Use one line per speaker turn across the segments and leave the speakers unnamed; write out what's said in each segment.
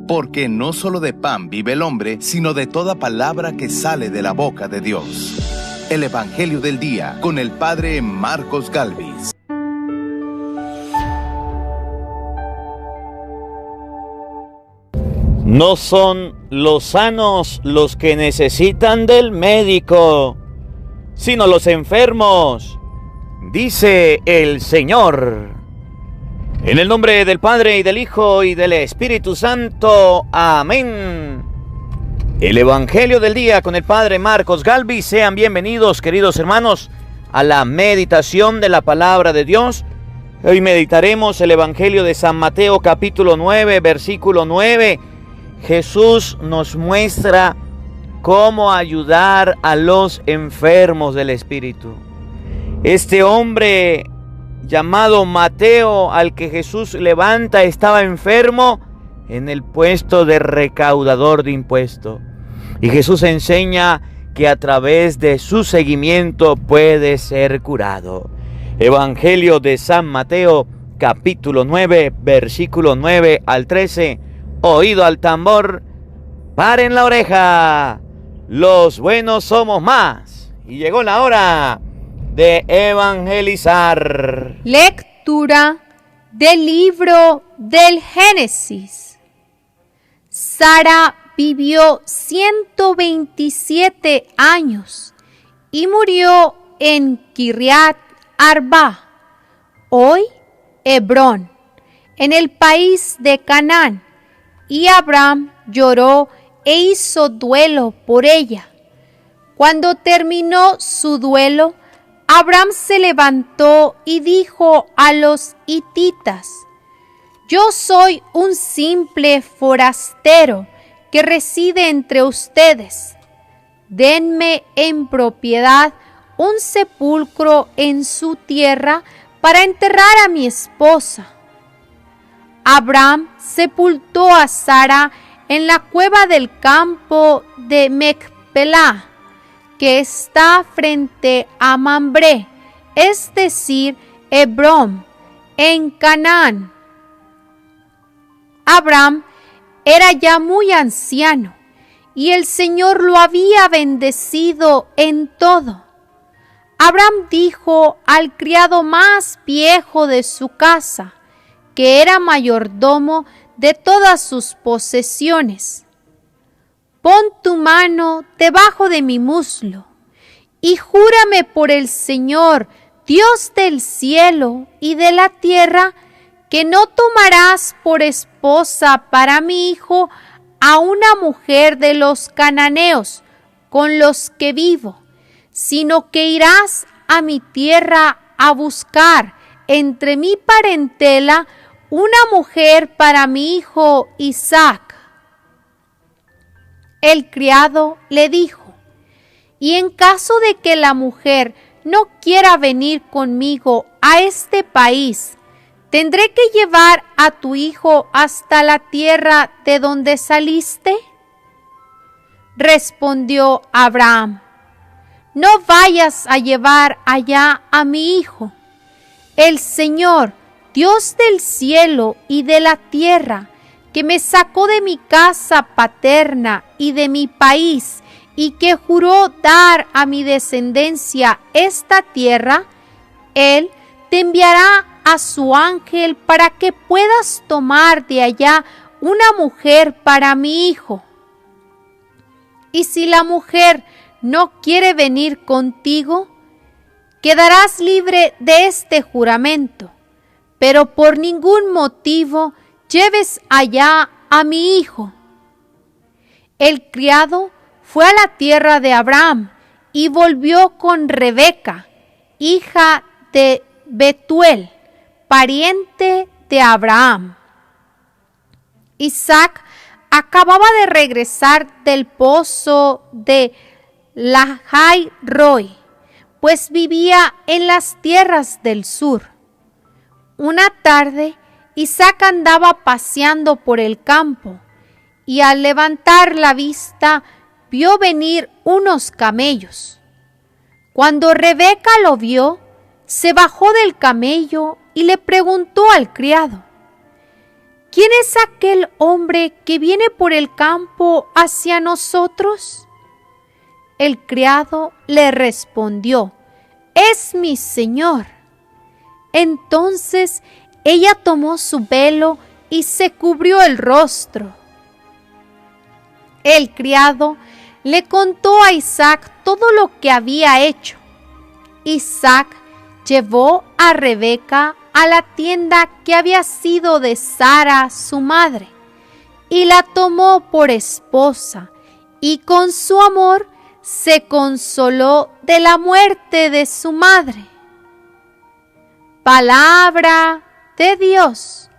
porque no solo de pan vive el hombre, sino de toda palabra que sale de la boca de Dios. El Evangelio del Día, con el Padre Marcos Galvis.
No son los sanos los que necesitan del médico, sino los enfermos, dice el Señor. En el nombre del Padre, y del Hijo, y del Espíritu Santo. Amén. El Evangelio del Día con el Padre Marcos Galvis. Sean bienvenidos, queridos hermanos, a la meditación de la Palabra de Dios. Hoy meditaremos el Evangelio de San Mateo, capítulo 9, versículo 9. Jesús nos muestra cómo ayudar a los enfermos del Espíritu. Este hombre llamado Mateo, al que Jesús levanta, estaba enfermo en el puesto de recaudador de impuestos. Y Jesús enseña que a través de su seguimiento puede ser curado. Evangelio de San Mateo, capítulo 9, versículo 9 al 13. Oído al tambor, paren la oreja, los buenos somos más. Y llegó la hora de evangelizar.
Lectura del libro del Génesis. Sara vivió 127 años y murió en Kiriat Arba, hoy Hebrón, en el país de Canaán. Y Abraham lloró e hizo duelo por ella. Cuando terminó su duelo, Abraham se levantó y dijo a los hititas: Yo soy un simple forastero que reside entre ustedes. Denme en propiedad un sepulcro en su tierra para enterrar a mi esposa. Abraham sepultó a Sara en la cueva del campo de Macpelá, que está frente a Mambré, es decir, Hebrón, en Canaán. Abraham era ya muy anciano, y el Señor lo había bendecido en todo. Abraham dijo al criado más viejo de su casa, que era mayordomo de todas sus posesiones: Pon tu mano debajo de mi muslo, y júrame por el Señor, Dios del cielo y de la tierra, que no tomarás por esposa para mi hijo a una mujer de los cananeos con los que vivo, sino que irás a mi tierra a buscar entre mi parentela una mujer para mi hijo Isaac. El criado le dijo: Y en caso de que la mujer no quiera venir conmigo a este país, ¿tendré que llevar a tu hijo hasta la tierra de donde saliste? Respondió Abraham: No vayas a llevar allá a mi hijo. El Señor, Dios del cielo y de la tierra, que me sacó de mi casa paterna y de mi país, y que juró dar a mi descendencia esta tierra, Él te enviará a su ángel para que puedas tomar de allá una mujer para mi hijo. Y si la mujer no quiere venir contigo, quedarás libre de este juramento, pero por ningún motivo lleves allá a mi hijo. El criado fue a la tierra de Abraham y volvió con Rebeca, hija de Betuel, pariente de Abraham. Isaac acababa de regresar del pozo de Lahai Roi, pues vivía en las tierras del sur. Una tarde, Isaac andaba paseando por el campo y al levantar la vista vio venir unos camellos. Cuando Rebeca lo vio, se bajó del camello y le preguntó al criado: ¿quién es aquel hombre que viene por el campo hacia nosotros? El criado le respondió: es mi señor. Entonces ella tomó su velo y se cubrió el rostro. El criado le contó a Isaac todo lo que había hecho. Isaac llevó a Rebeca a la tienda que había sido de Sara, su madre, y la tomó por esposa, y con su amor se consoló de la muerte de su madre. Palabra de Dios.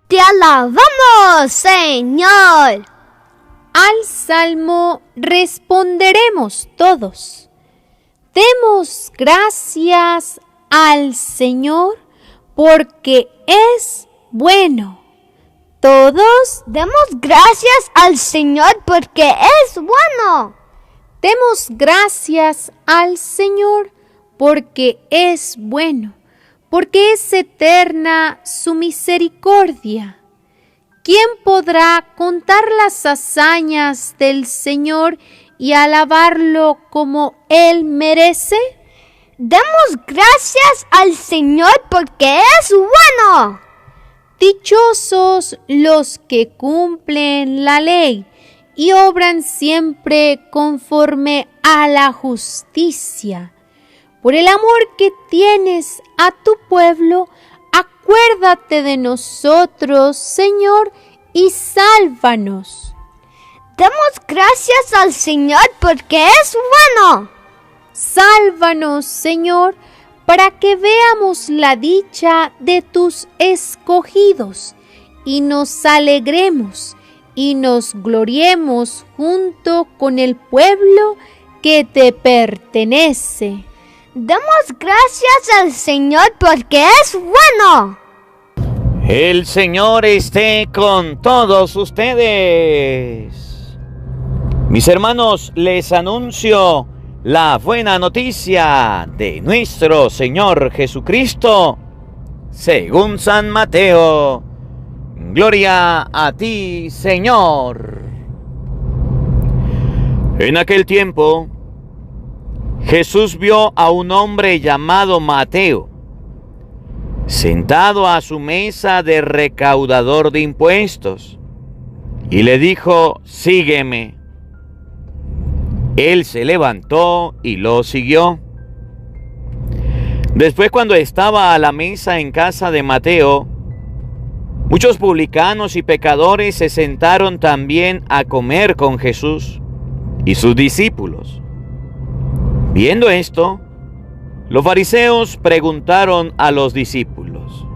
Te alabamos, Señor.
Al salmo responderemos todos. Demos gracias al Señor porque es bueno.
Todos demos gracias al Señor porque es bueno.
Demos gracias al Señor porque es bueno, porque es eterna su misericordia. ¿Quién podrá contar las hazañas del Señor y alabarlo como Él merece?
Demos gracias al Señor porque es bueno.
Dichosos los que cumplen la ley y obran siempre conforme a la justicia. Por el amor que tienes a tu pueblo, acuérdate de nosotros, Señor, y sálvanos.
Demos gracias al Señor porque es bueno.
Sálvanos, Señor, para que veamos la dicha de tus escogidos y nos alegremos y nos gloriemos junto con el pueblo que te pertenece.
Demos gracias al Señor porque es bueno.
El Señor esté con todos ustedes. Mis hermanos, les anuncio la buena noticia de nuestro Señor Jesucristo, según San Mateo. Gloria a ti, Señor. En aquel tiempo, Jesús vio a un hombre llamado Mateo, sentado a su mesa de recaudador de impuestos, y le dijo: sígueme. Él se levantó y lo siguió. Después, cuando estaba a la mesa en casa de Mateo, muchos publicanos y pecadores se sentaron también a comer con Jesús y sus discípulos. Viendo esto, los fariseos preguntaron a los discípulos: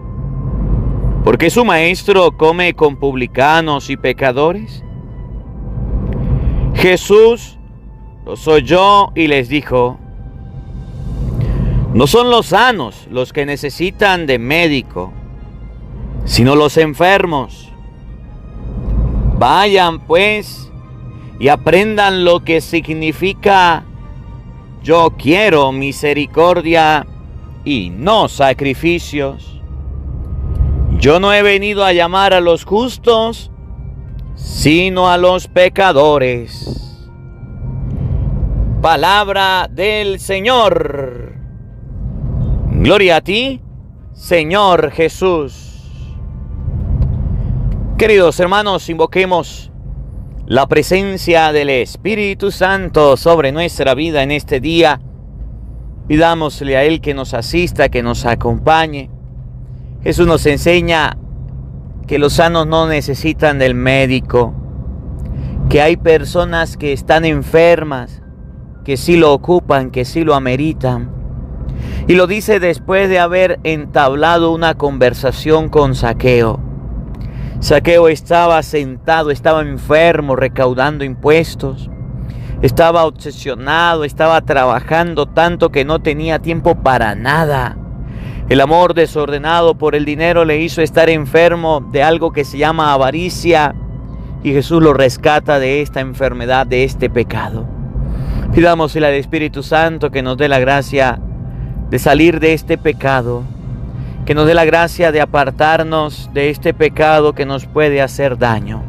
¿por qué su maestro come con publicanos y pecadores? Jesús los oyó y les dijo: no son los sanos los que necesitan de médico, sino los enfermos. Vayan pues y aprendan lo que significa: yo quiero misericordia y no sacrificios. Yo no he venido a llamar a los justos, sino a los pecadores. Palabra del Señor. Gloria a ti, Señor Jesús. Queridos hermanos, invoquemos la presencia del Espíritu Santo sobre nuestra vida en este día. Pidámosle a Él que nos asista, que nos acompañe. Jesús nos enseña que los sanos no necesitan del médico, que hay personas que están enfermas, que sí lo ocupan, que sí lo ameritan. Y lo dice después de haber entablado una conversación con Zaqueo. Zaqueo estaba sentado, estaba enfermo, recaudando impuestos. Estaba obsesionado, estaba trabajando tanto que no tenía tiempo para nada. El amor desordenado por el dinero le hizo estar enfermo de algo que se llama avaricia. Y Jesús lo rescata de esta enfermedad, de este pecado. Pidámosle al Espíritu Santo que nos dé la gracia de salir de este pecado que nos dé la gracia de apartarnos de este pecado que nos puede hacer daño.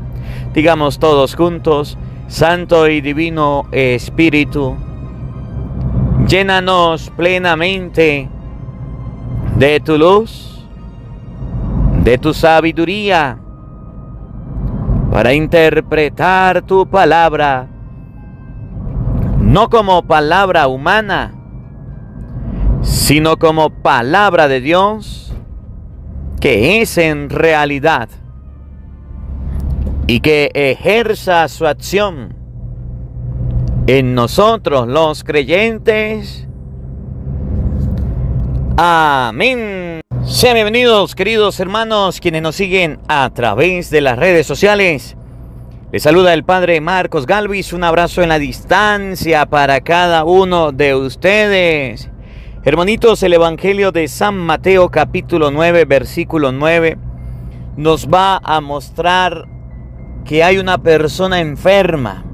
Digamos todos juntos: Santo y Divino Espíritu, llénanos plenamente de tu luz, de tu sabiduría, para interpretar tu palabra, no como palabra humana, sino como palabra de Dios, que es en realidad, y que ejerza su acción en nosotros los creyentes. Amén. Sean bienvenidos, queridos hermanos, quienes nos siguen a través de las redes sociales. Les saluda el Padre Marcos Galvis. Un abrazo en la distancia para cada uno de ustedes. Hermanitos, el Evangelio de San Mateo capítulo 9, versículo 9, nos va a mostrar que hay una persona enferma.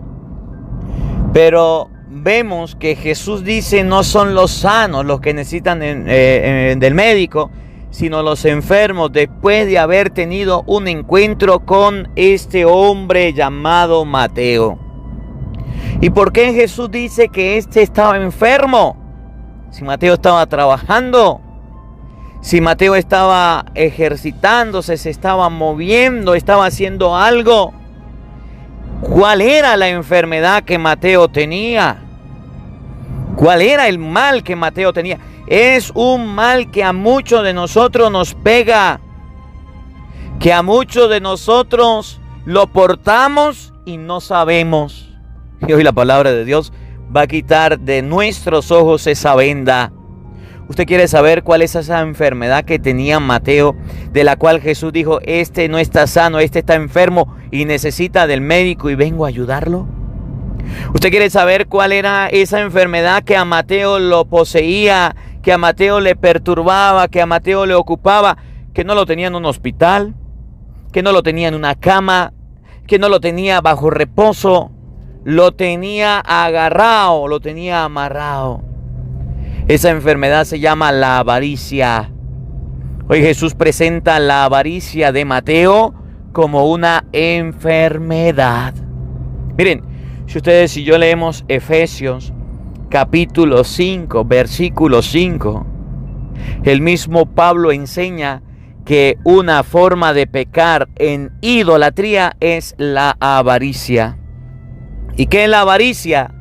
Pero vemos que Jesús dice: no son los sanos los que necesitan del médico, sino los enfermos, después de haber tenido un encuentro con este hombre llamado Mateo. ¿Y por qué Jesús dice que este estaba enfermo? Si Mateo estaba trabajando, si Mateo estaba ejercitándose, se estaba moviendo, estaba haciendo algo. ¿Cuál era la enfermedad que Mateo tenía? ¿Cuál era el mal que Mateo tenía? Es un mal que a muchos de nosotros nos pega, que a muchos de nosotros lo portamos y no sabemos. Y hoy la palabra de Dios va a quitar de nuestros ojos esa venda. ¿Usted quiere saber cuál es esa enfermedad que tenía Mateo, de la cual Jesús dijo: este no está sano, este está enfermo y necesita del médico y vengo a ayudarlo? ¿Usted quiere saber cuál era esa enfermedad que a Mateo lo poseía, que a Mateo le perturbaba, que a Mateo le ocupaba, que no lo tenía en un hospital, que no lo tenía en una cama, que no lo tenía bajo reposo, lo tenía agarrado, lo tenía amarrado? Esa enfermedad se llama la avaricia. Hoy Jesús presenta la avaricia de Mateo como una enfermedad. Miren, si ustedes y yo leemos Efesios capítulo 5, versículo 5, el mismo Pablo enseña que una forma de pecar en idolatría es la avaricia. ¿Y qué es la avaricia?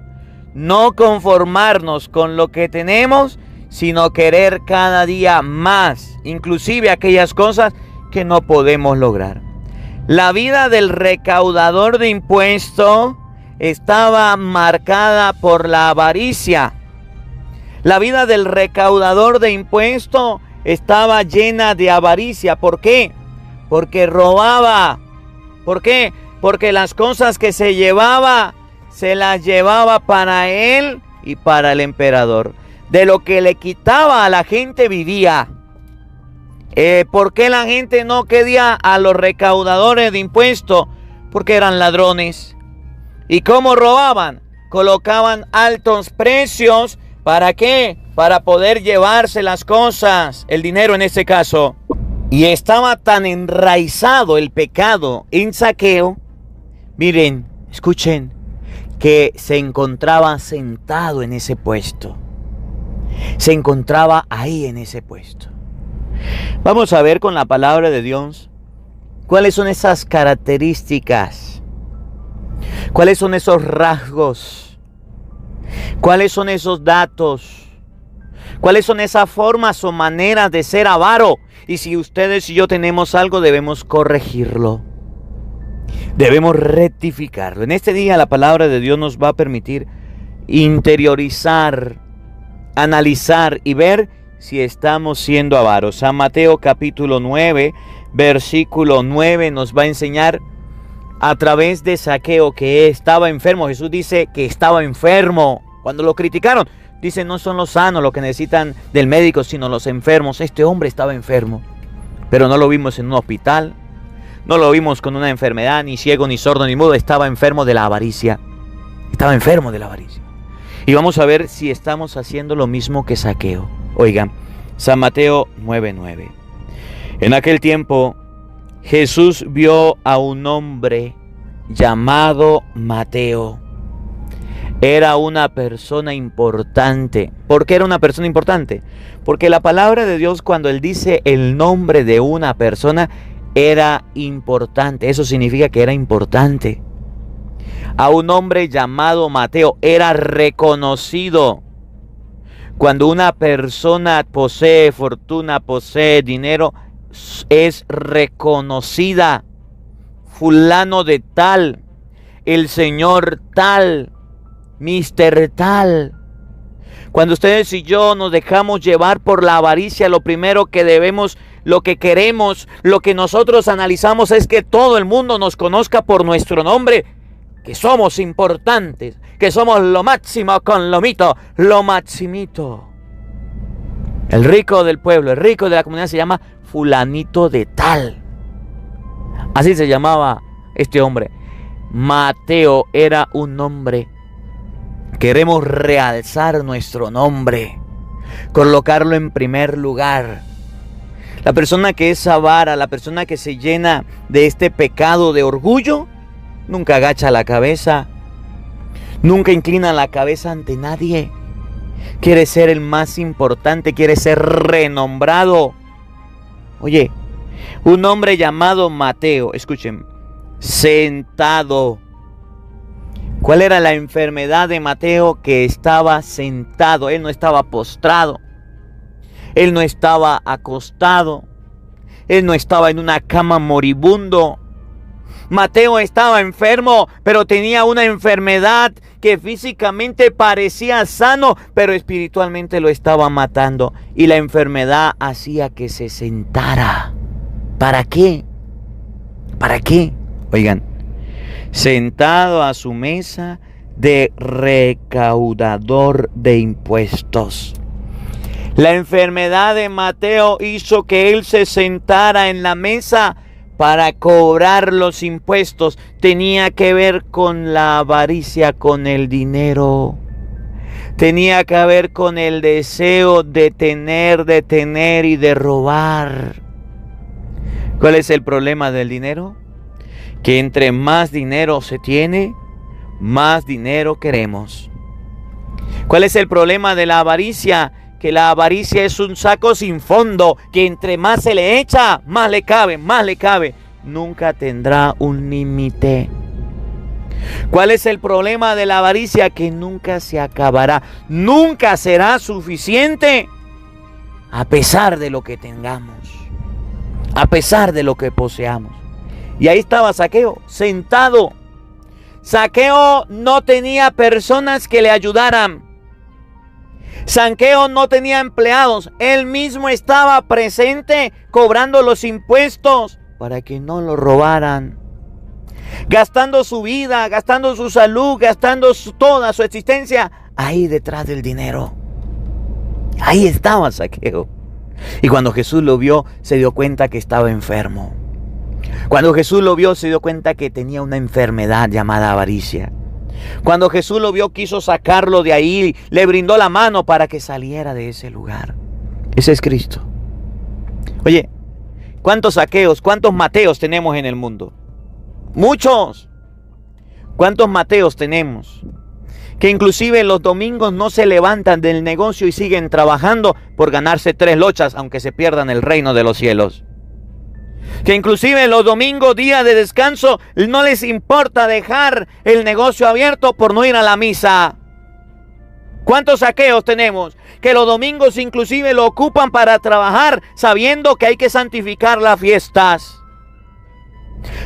No conformarnos con lo que tenemos, sino querer cada día más, inclusive aquellas cosas que no podemos lograr. La vida del recaudador de impuestos estaba marcada por la avaricia. La vida del recaudador de impuestos estaba llena de avaricia. ¿Por qué? Porque robaba. ¿Por qué? Porque las cosas que se llevaba, se las llevaba para él y para el emperador. De lo que le quitaba a la gente vivía. ¿Por qué la gente no quería a los recaudadores de impuestos? Porque eran ladrones. ¿Y cómo robaban? Colocaban altos precios. ¿Para qué? Para poder llevarse las cosas, el dinero en este caso. Y estaba tan enraizado el pecado en Zaqueo, miren, escuchen, que se encontraba sentado en ese puesto. Se encontraba ahí en ese puesto. Vamos a ver con la palabra de Dios cuáles son esas características, cuáles son esos rasgos, cuáles son esos datos, cuáles son esas formas o maneras de ser avaro. Y si ustedes y yo tenemos algo, debemos corregirlo. Debemos rectificarlo. En este día la palabra de Dios nos va a permitir interiorizar, analizar y ver si estamos siendo avaros. San Mateo capítulo 9, versículo 9 nos va a enseñar a través de Zaqueo que estaba enfermo. Jesús dice que estaba enfermo. Cuando lo criticaron, dice: no son los sanos los que necesitan del médico, sino los enfermos. Este hombre estaba enfermo, pero no lo vimos en un hospital. No lo vimos con una enfermedad, ni ciego, ni sordo, ni mudo. Estaba enfermo de la avaricia. Estaba enfermo de la avaricia. Y vamos a ver si estamos haciendo lo mismo que Zaqueo. Oigan, San Mateo 9:9. En aquel tiempo, Jesús vio a un hombre llamado Mateo. Era una persona importante. ¿Por qué era una persona importante? Porque la palabra de Dios, cuando Él dice el nombre de una persona, era importante. Eso significa que era importante. A un hombre llamado Mateo era reconocido. Cuando una persona posee fortuna, posee dinero, es reconocida. Fulano de tal, el señor tal, mister tal. Cuando ustedes y yo nos dejamos llevar por la avaricia, lo primero que debemos, lo que queremos, lo que nosotros analizamos es que todo el mundo nos conozca por nuestro nombre, que somos importantes, que somos lo máximo con lo mito, lo maximito. El rico del pueblo, el rico de la comunidad se llama fulanito de tal. Así se llamaba este hombre. Mateo era un nombre. Queremos realzar nuestro nombre, colocarlo en primer lugar. La persona que es avara, la persona que se llena de este pecado de orgullo, nunca agacha la cabeza, nunca inclina la cabeza ante nadie. Quiere ser el más importante, quiere ser renombrado. Oye, un hombre llamado Mateo, escuchen, sentado. ¿Cuál era la enfermedad de Mateo? Que estaba sentado. Él no estaba postrado. Él no estaba acostado. Él no estaba en una cama moribundo. Mateo estaba enfermo, pero tenía una enfermedad que físicamente parecía sano, pero espiritualmente lo estaba matando. Y la enfermedad hacía que se sentara. ¿Para qué? ¿Para qué? Oigan, sentado a su mesa de recaudador de impuestos. La enfermedad de Mateo hizo que él se sentara en la mesa para cobrar los impuestos. Tenía que ver con la avaricia, con el dinero. Tenía que ver con el deseo de tener y de robar. ¿Cuál es el problema del dinero? Que entre más dinero se tiene, más dinero queremos. ¿Cuál es el problema de la avaricia? Que la avaricia es un saco sin fondo, que entre más se le echa, más le cabe, más le cabe. Nunca tendrá un límite. ¿Cuál es el problema de la avaricia? Que nunca se acabará, nunca será suficiente, a pesar de lo que tengamos, a pesar de lo que poseamos. Y ahí estaba Zaqueo, sentado. Zaqueo no tenía personas que le ayudaran. Zaqueo no tenía empleados. Él mismo estaba presente cobrando los impuestos para que no lo robaran. Gastando su vida, gastando su salud, gastando toda su existencia ahí detrás del dinero. Ahí estaba Zaqueo. Y cuando Jesús lo vio, se dio cuenta que estaba enfermo. Cuando Jesús lo vio, se dio cuenta que tenía una enfermedad llamada avaricia. Cuando Jesús lo vio, quiso sacarlo de ahí, le brindó la mano para que saliera de ese lugar. Ese es Cristo. Oye, ¿cuántos Zaqueos, cuántos Mateos tenemos en el mundo? Muchos. ¿Cuántos Mateos tenemos? Que inclusive los domingos no se levantan del negocio y siguen trabajando por ganarse 3 lochas, aunque se pierdan el reino de los cielos. Que inclusive los domingos, día de descanso, no les importa dejar el negocio abierto por no ir a la misa. ¿Cuántos Zaqueos tenemos? Que los domingos inclusive lo ocupan para trabajar, sabiendo que hay que santificar las fiestas.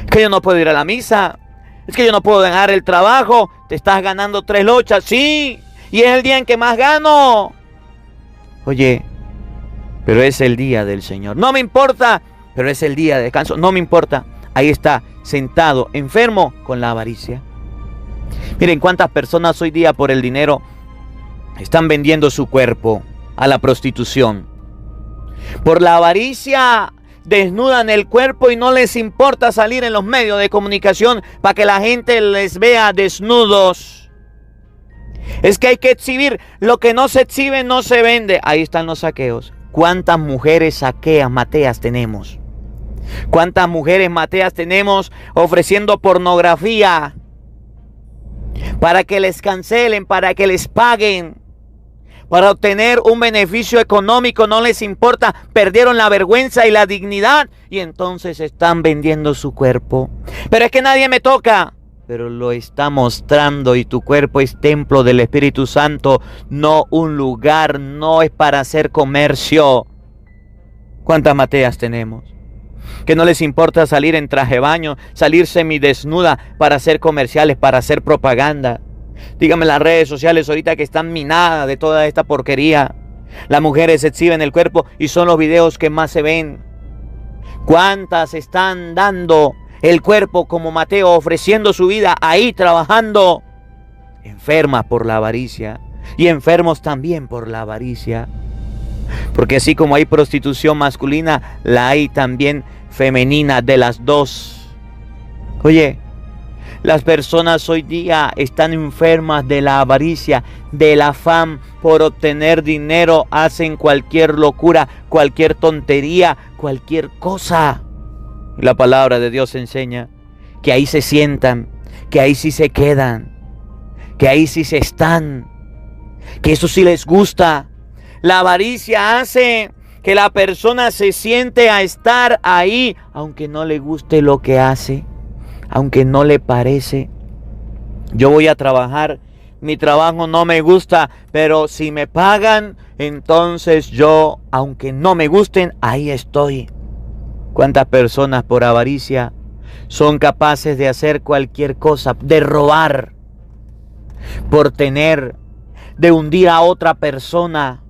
Que yo no puedo ir a la misa. Es que yo no puedo dejar el trabajo. Te estás ganando 3 lochas. Sí, y es el día en que más gano. Oye, pero es el día del Señor. No me importa. Pero es el día de descanso, no me importa. Ahí está, sentado, enfermo con la avaricia. Miren cuántas personas hoy día por el dinero están vendiendo su cuerpo a la prostitución. Por la avaricia desnudan el cuerpo y no les importa salir en los medios de comunicación para que la gente les vea desnudos. Es que hay que exhibir, lo que no se exhibe no se vende. Ahí están los saqueos. ¿Cuántas mujeres saqueas, mateas tenemos? ¿Cuántas mujeres mateas tenemos ofreciendo pornografía para que les cancelen, para que les paguen, para obtener un beneficio económico? No les importa, perdieron la vergüenza y la dignidad y entonces están vendiendo su cuerpo. Pero es que nadie me toca. Pero lo está mostrando, y tu cuerpo es templo del Espíritu Santo, no un lugar, no es para hacer comercio. ¿Cuántas mateas tenemos? Que no les importa salir en traje de baño, salir semidesnuda para hacer comerciales, para hacer propaganda. Dígame, las redes sociales ahorita que están minadas de toda esta porquería. Las mujeres exhiben el cuerpo y son los videos que más se ven. ¿Cuántas están dando el cuerpo como Mateo, ofreciendo su vida ahí trabajando? Enfermas por la avaricia y enfermos también por la avaricia. Porque así como hay prostitución masculina, la hay también femenina, de las dos. Oye, las personas hoy día están enfermas de la avaricia, del afán por obtener dinero, hacen cualquier locura, cualquier tontería, cualquier cosa. La palabra de Dios enseña que ahí se sientan, que ahí sí se quedan, que ahí sí se están, que eso sí les gusta. La avaricia hace que la persona se siente a estar ahí, aunque no le guste lo que hace, aunque no le parece. Yo voy a trabajar, mi trabajo no me gusta, pero si me pagan, entonces yo, aunque no me gusten, ahí estoy. ¿Cuántas personas por avaricia son capaces de hacer cualquier cosa, de robar, por tener, de hundir a otra persona,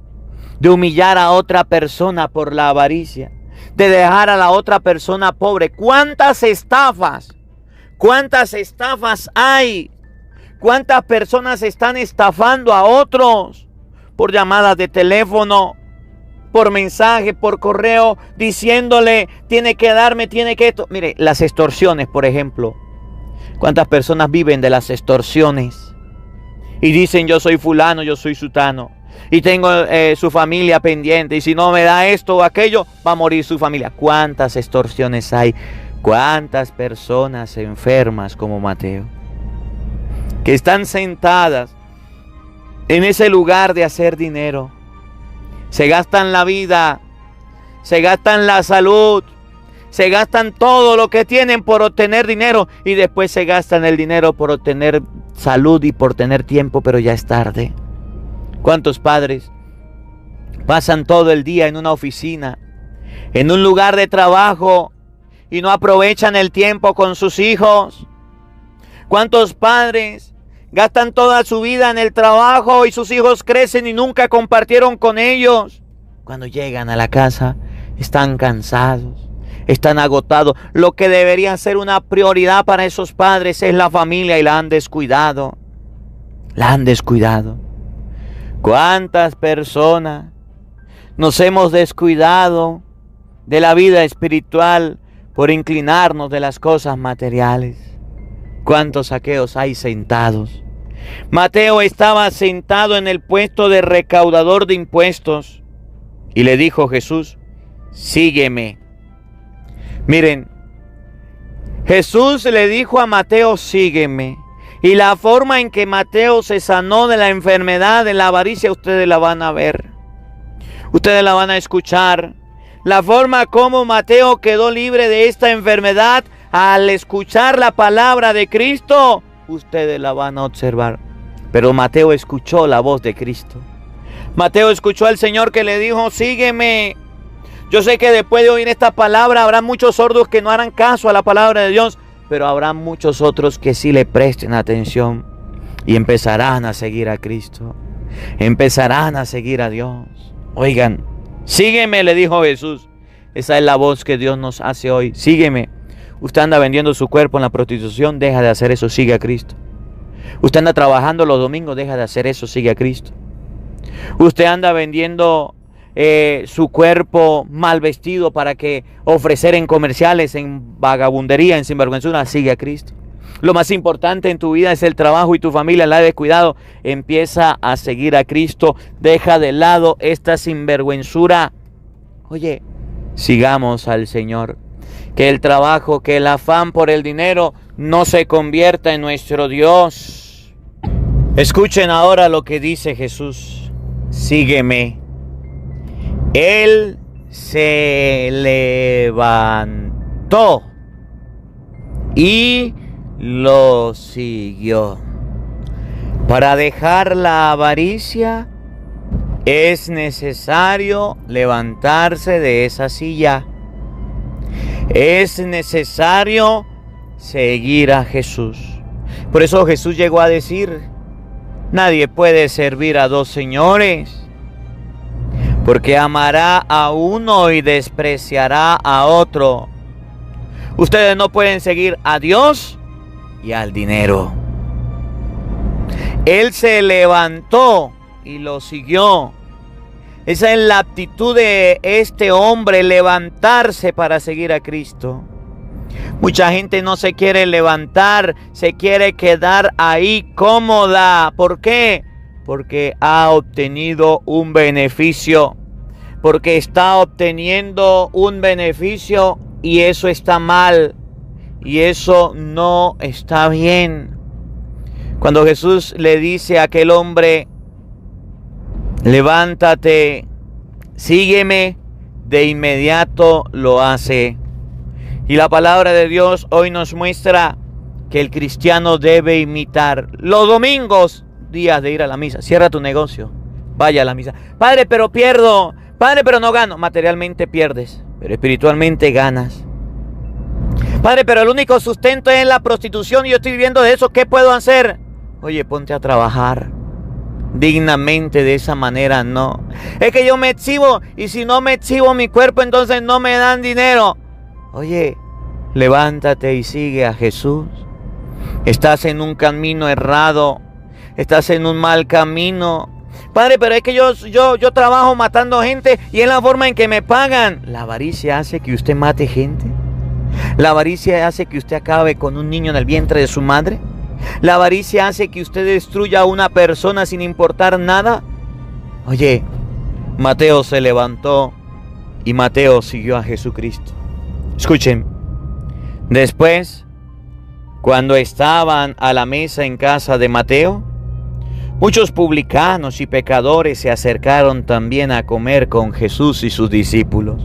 de humillar a otra persona por la avaricia, de dejar a la otra persona pobre? ¿Cuántas estafas hay? ¿Cuántas personas están estafando a otros por llamadas de teléfono, por mensaje, por correo, diciéndole, tiene que darme, tiene que esto? Mire, las extorsiones, por ejemplo. ¿Cuántas personas viven de las extorsiones? Y dicen, yo soy fulano, yo soy sutano, y tengo su familia pendiente, y si no me da esto o aquello, va a morir su familia. ¿Cuántas extorsiones hay? ¿Cuántas personas enfermas como Mateo, que están sentadas en ese lugar de hacer dinero? Se gastan la vida, se gastan la salud, se gastan todo lo que tienen por obtener dinero, y después se gastan el dinero por obtener salud y por tener tiempo, pero ya es tarde. ¿Cuántos padres pasan todo el día en una oficina, en un lugar de trabajo, y no aprovechan el tiempo con sus hijos? ¿Cuántos padres gastan toda su vida en el trabajo y sus hijos crecen y nunca compartieron con ellos? Cuando llegan a la casa están cansados, están agotados. Lo que debería ser una prioridad para esos padres es la familia, y la han descuidado. La han descuidado. ¿Cuántas personas nos hemos descuidado de la vida espiritual por inclinarnos de las cosas materiales? ¿Cuántos saqueos hay sentados? Mateo estaba sentado en el puesto de recaudador de impuestos, y le dijo Jesús, sígueme. Miren, Jesús le dijo a Mateo, sígueme. Y la forma en que Mateo se sanó de la enfermedad de la avaricia, ustedes la van a ver. Ustedes la van a escuchar. La forma como Mateo quedó libre de esta enfermedad al escuchar la palabra de Cristo, ustedes la van a observar. Pero Mateo escuchó la voz de Cristo. Mateo escuchó al Señor que le dijo, sígueme. Yo sé que después de oír esta palabra habrá muchos sordos que no harán caso a la palabra de Dios, pero habrá muchos otros que sí le presten atención y empezarán a seguir a Cristo. Empezarán a seguir a Dios. Oigan, sígueme, le dijo Jesús. Esa es la voz que Dios nos hace hoy. Sígueme. Usted anda vendiendo su cuerpo en la prostitución, deja de hacer eso, sigue a Cristo. Usted anda trabajando los domingos, deja de hacer eso, sigue a Cristo. Usted anda vendiendo su cuerpo mal vestido para que ofrecer en comerciales, en vagabundería, en sinvergüenzura, sigue a Cristo. Lo más importante en tu vida es el trabajo y tu familia la has descuidado. Empieza a seguir a Cristo, deja de lado esta sinvergüenzura. Oye, sigamos al Señor. Que el trabajo, que el afán por el dinero no se convierta en nuestro Dios. Escuchen ahora lo que dice Jesús. Sígueme. Él se levantó y lo siguió. Para dejar la avaricia es necesario levantarse de esa silla. Es necesario seguir a Jesús. Por eso Jesús llegó a decir: nadie puede servir a dos señores, porque amará a uno y despreciará a otro. Ustedes no pueden seguir a Dios y al dinero. Él se levantó y lo siguió. Esa es la actitud de este hombre, levantarse para seguir a Cristo. Mucha gente no se quiere levantar, se quiere quedar ahí cómoda. ¿Por qué? Porque ha obtenido un beneficio. Porque está obteniendo un beneficio y eso está mal. Y eso no está bien. Cuando Jesús le dice a aquel hombre: levántate, sígueme, de inmediato lo hace. Y la palabra de Dios hoy nos muestra que el cristiano debe imitar. Los domingos, días de ir a la misa. Cierra tu negocio, vaya a la misa. Padre, pero pierdo. Padre, pero no gano. Materialmente pierdes, pero espiritualmente ganas. Padre, pero el único sustento es la prostitución y yo estoy viviendo de eso. ¿Qué puedo hacer? Oye, ponte a trabajar dignamente. De esa manera no. Es que yo me exhibo y si no me exhibo mi cuerpo, entonces no me dan dinero. Oye, levántate y sigue a Jesús. Estás en un camino errado. Estás en un mal camino. Padre, pero es que yo trabajo matando gente y es la forma en que me pagan. La avaricia hace que usted mate gente. La avaricia hace que usted acabe con un niño en el vientre de su madre. La avaricia hace que usted destruya a una persona sin importar nada. Oye, Mateo se levantó y Mateo siguió a Jesucristo. Escuchen. Después, cuando estaban a la mesa en casa de Mateo, muchos publicanos y pecadores se acercaron también a comer con Jesús y sus discípulos.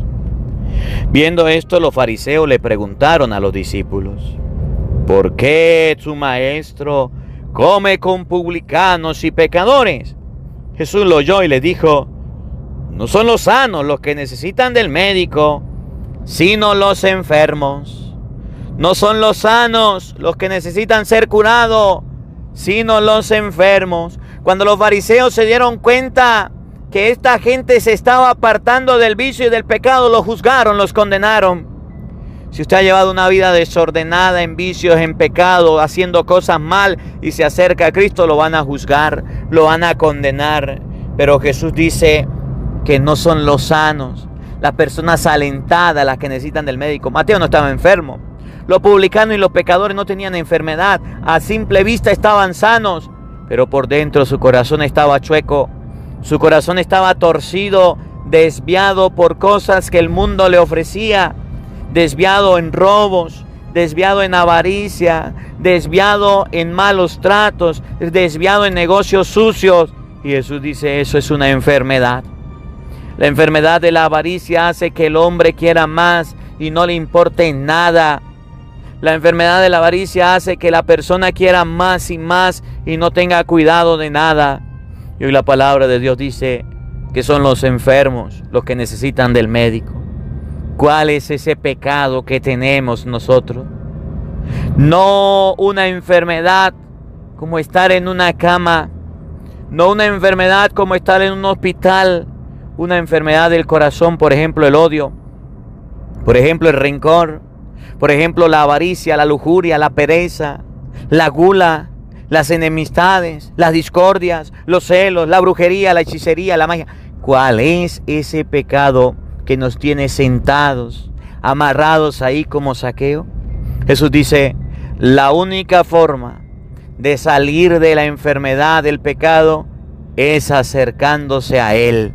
Viendo esto, los fariseos le preguntaron a los discípulos: ¿por qué tu maestro come con publicanos y pecadores? Jesús lo oyó y le dijo: no son los sanos los que necesitan del médico, sino los enfermos. No son los sanos los que necesitan ser curados, sino los enfermos. Cuando los fariseos se dieron cuenta que esta gente se estaba apartando del vicio y del pecado, los juzgaron, los condenaron. Si usted ha llevado una vida desordenada en vicios, en pecado, haciendo cosas mal y se acerca a Cristo, lo van a juzgar, lo van a condenar. Pero Jesús dice que no son los sanos, las personas alentadas las que necesitan del médico. Mateo no estaba enfermo. Los publicanos y los pecadores no tenían enfermedad. A simple vista estaban sanos, pero por dentro su corazón estaba chueco. Su corazón estaba torcido, desviado por cosas que el mundo le ofrecía. Desviado en robos, desviado en avaricia, desviado en malos tratos, desviado en negocios sucios. Y Jesús dice: eso es una enfermedad. La enfermedad de la avaricia hace que el hombre quiera más y no le importe nada. La enfermedad de la avaricia hace que la persona quiera más y más y no tenga cuidado de nada. Y hoy la palabra de Dios dice que son los enfermos los que necesitan del médico. ¿Cuál es ese pecado que tenemos nosotros? No una enfermedad como estar en una cama, no una enfermedad como estar en un hospital, una enfermedad del corazón, por ejemplo el odio, por ejemplo el rencor, por ejemplo la avaricia, la lujuria, la pereza, la gula, las enemistades, las discordias, los celos, la brujería, la hechicería, la magia. ¿Cuál es ese pecado que nos tiene sentados, amarrados ahí como Zaqueo? Jesús dice: la única forma de salir de la enfermedad del pecado es acercándose a Él.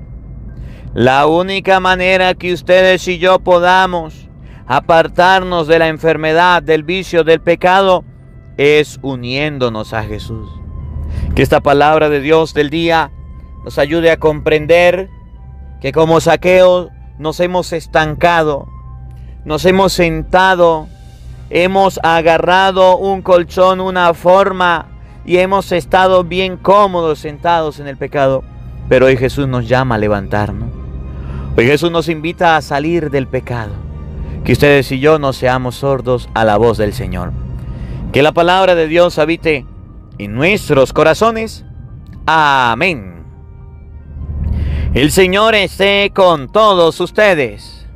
La única manera que ustedes y yo podamos apartarnos de la enfermedad, del vicio, del pecado, es uniéndonos a Jesús. Que esta palabra de Dios del día nos ayude a comprender que como Zaqueo nos hemos estancado, nos hemos sentado, hemos agarrado un colchón, una forma, y hemos estado bien cómodos sentados en el pecado. Pero hoy Jesús nos llama a levantarnos. Hoy Jesús nos invita a salir del pecado. Que ustedes y yo no seamos sordos a la voz del Señor. Que la palabra de Dios habite en nuestros corazones. Amén. El Señor esté con todos ustedes.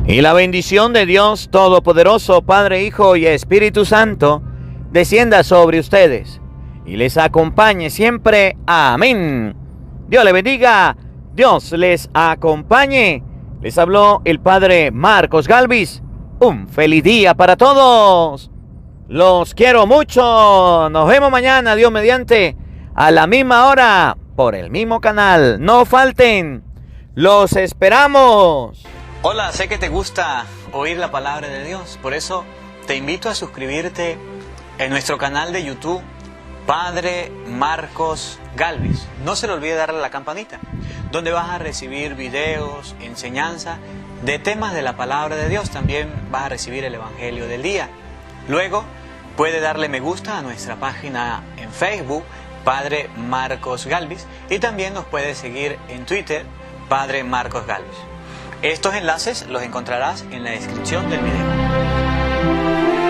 Y la bendición de Dios Todopoderoso, Padre, Hijo y Espíritu Santo, descienda sobre ustedes y les acompañe siempre. Amén. Dios les bendiga. Dios les acompañe. Les habló el Padre Marcos Galvis. Un feliz día para todos. Los quiero mucho. Nos vemos mañana, Dios mediante, a la misma hora, por el mismo canal. No falten. Los esperamos.
Hola, sé que te gusta oír la palabra de Dios. Por eso te invito a suscribirte en nuestro canal de YouTube, Padre Marcos Galvis. No se le olvide darle a la campanita, donde vas a recibir videos, enseñanza de temas de la palabra de Dios. También vas a recibir el Evangelio del día. Luego puede darle me gusta a nuestra página en Facebook, Padre Marcos Galvis, y también nos puede seguir en Twitter, Padre Marcos Galvis. Estos enlaces los encontrarás en la descripción del video.